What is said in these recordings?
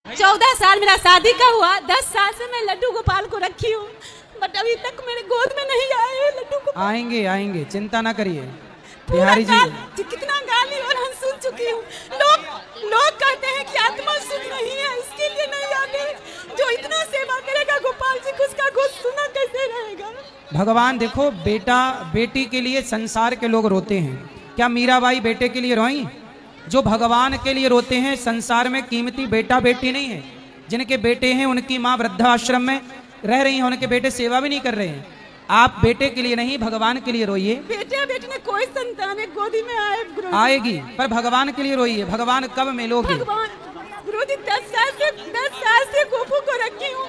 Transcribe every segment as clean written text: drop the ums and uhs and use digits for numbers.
14 साल मेरा शादी का हुआ, 10 साल से मैं लड्डू गोपाल को रखी हूँ, बट अभी तक मेरे गोद में नहीं आए हैं लड्डू गोपाल। आएंगे आएंगे, चिंता ना करिए बिहारी जी। कितना गाली और हम सुन चुकी हूँ। लोग कहते हैं कि आत्मा शुद्ध नहीं है, इसके लिए नहीं आते। जो इतना सेवा करेगा गोपाल जी को, उसका गोद सुना कैसे रहेगा। भगवान देखो, बेटा बेटी के लिए संसार के लोग रोते हैं, क्या मीराबाई बेटे के लिए रोई? जो भगवान के लिए रोते हैं, संसार में कीमती बेटा बेटी नहीं है। जिनके बेटे हैं उनकी माँ वृद्धाश्रम में रह रही है, उनके बेटे सेवा भी नहीं कर रहे हैं। आप बेटे के लिए नहीं, भगवान के लिए रोइए। बेटे बेटी ने कोई संतान है, गोदी में आएगी, पर भगवान के लिए रोइए। भगवान कब मिलोगे? गुरुजी 10 साल से गोपू को रखी हूँ।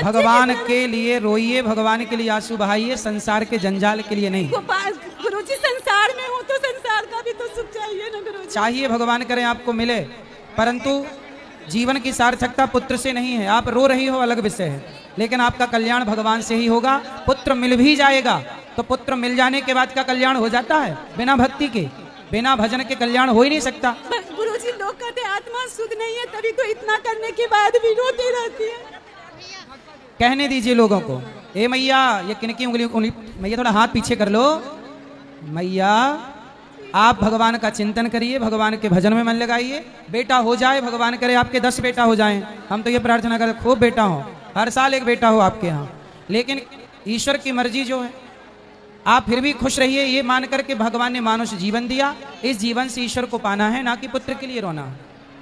भगवान के लिए रोइए, भगवान के लिए आंसू बहाइए, संसार के जंजाल के लिए नहीं। गुरुजी संसार में हूँ तो संसार का भी तो सुख चाहिए ना गुरुजी। चाहिए, भगवान करे आपको मिले, परंतु जीवन की सार्थकता पुत्र से नहीं है। आप रो रही हो अलग विषय है, लेकिन आपका कल्याण भगवान से ही होगा। पुत्र मिल भी जाएगा तो पुत्र मिल जाने के बाद का कल्याण हो जाता है? बिना भक्ति के, बिना भजन के कल्याण हो ही नहीं सकता। गुरुजी लोग कहते आत्मा शुद्ध नहीं है, तभी तो इतना करने के बाद भी रोती रहती है। कहने दीजिए लोगों को। ए मैया, ये किनकी उंगली? मैया थोड़ा हाथ पीछे कर लो। मैया, आप भगवान का चिंतन करिए, भगवान के भजन में मन लगाइए। बेटा हो जाए, भगवान करे आपके 10 बेटा हो जाएं। हम तो ये प्रार्थना करते खूब बेटा हो, हर साल एक बेटा हो आपके यहाँ। लेकिन ईश्वर की मर्जी जो है, आप फिर भी खुश रहिए, ये मान करके भगवान ने मानुष जीवन दिया, इस जीवन से ईश्वर को पाना है, ना कि पुत्र के लिए रोना।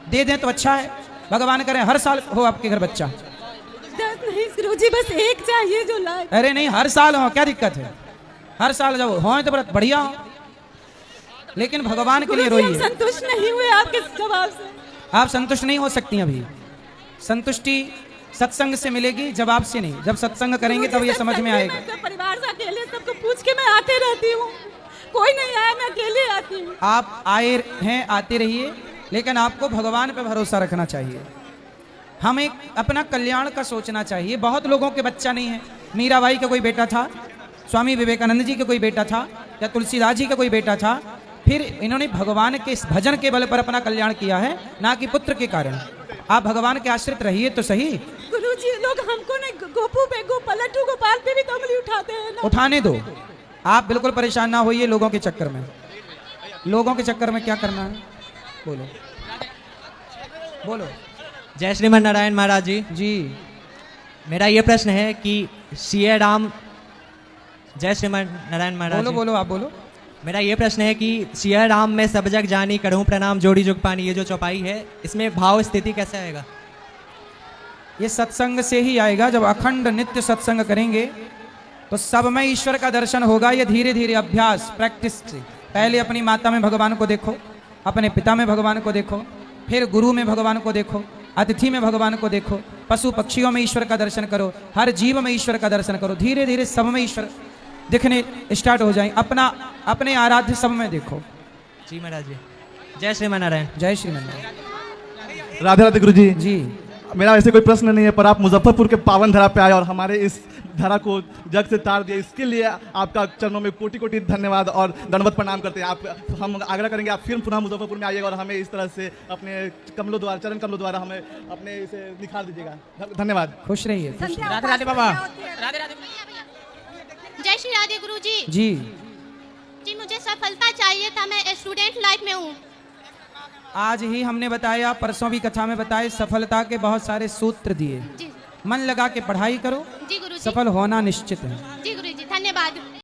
दे दें तो अच्छा है, भगवान करे हर साल हो आपके घर बच्चा। नहीं गुरुजी, बस एक चाहिए जो लाए। अरे नहीं, हर साल हो, क्या दिक्कत है? हर साल जब हो तो बढ़िया हो, लेकिन भगवान के लिए रोइए। संतुष्ट नहीं हुए आपके जवाब से। आप संतुष्ट नहीं हो सकती अभी। संतुष्टि सत्संग से मिलेगी, जवाब से नहीं। जब सत्संग करेंगे तब ये समझ में आएगा। मैं परिवार से अकेले सबको पूछ के मैं आते रहती हूँ, कोई नहीं आया, मैं अकेले आती हूँ। आप आए हैं, आते रहिए, लेकिन आपको भगवान पे भरोसा रखना चाहिए। हमें अपना कल्याण का सोचना चाहिए। बहुत लोगों के बच्चा नहीं है। मीराबाई का कोई बेटा था, स्वामी विवेकानंद जी का कोई बेटा था, या तुलसीदास जी का कोई बेटा था। फिर इन्होंने भगवान के भजन के बल पर अपना कल्याण किया है, ना कि पुत्र के कारण। आप भगवान के आश्रित रहिए तो सही। गुरुजी लोग हमको नहीं, गोपू पे लड्डू गोपाल पे भी तो उंगली उठाते हैं ना। उठाने दो, आप बिल्कुल परेशान ना होइए लोगों के चक्कर में। लोगों के चक्कर में क्या करना है? बोलो बोलो। जय श्रीमन नारायण महाराज जी। जी, मेरा ये प्रश्न है कि सिया राम, जय श्रीमन नारायण महाराज बोलो जी। बोलो, आप बोलो। मेरा ये प्रश्न है कि सिया राम में सब जग जानी, करूँ प्रणाम जोड़ी जुग पानी, ये जो चौपाई है, इसमें भाव स्थिति कैसे आएगा? ये सत्संग से ही आएगा। जब अखंड नित्य सत्संग करेंगे तो सब में ईश्वर का दर्शन होगा। ये धीरे धीरे अभ्यास, प्रैक्टिस से। पहले अपनी माता में भगवान को देखो, अपने पिता में भगवान को देखो, फिर गुरु में भगवान को देखो, अतिथि में भगवान को देखो, पशु पक्षियों में ईश्वर का दर्शन करो, हर जीव में ईश्वर का दर्शन करो। धीरे धीरे सब में ईश्वर दिखने स्टार्ट हो जाए। अपने आराध्य सब में देखो। जी महाराज जी, जय श्रीमन नारायण। जय श्री नारायण। राधे राधे गुरुजी। जी, मेरा ऐसे कोई प्रश्न नहीं है, पर आप मुजफ्फरपुर के पावन धरा पे आए और हमारे इस धरा को जग से तार दिया, इसके लिए आपका चरणों में कोटि कोटि धन्यवाद और दंडवत प्रणाम करते हैं। आप, हम आग्रह करेंगे आप फिर पुनः मुजफ्फरपुर में आइएगा और हमें इस तरह से अपने कमलों द्वारा, चरण कमलों द्वारा हमें अपने इसे निखार दीजिएगा। धन्यवाद। खुश रहिए। राधे राधे बाबा। जय श्री राधे गुरुजी। जी जी, मुझे सफलता चाहिए था, मैं स्टूडेंट लाइफ में हूँ। आज ही हमने बताया, परसों भी कथा में बताए, सफलता के बहुत सारे सूत्र दिए। जी मन लगा के पढ़ाई करो, जी गुरुजी। सफल होना निश्चित है। जी गुरुजी, धन्यवाद।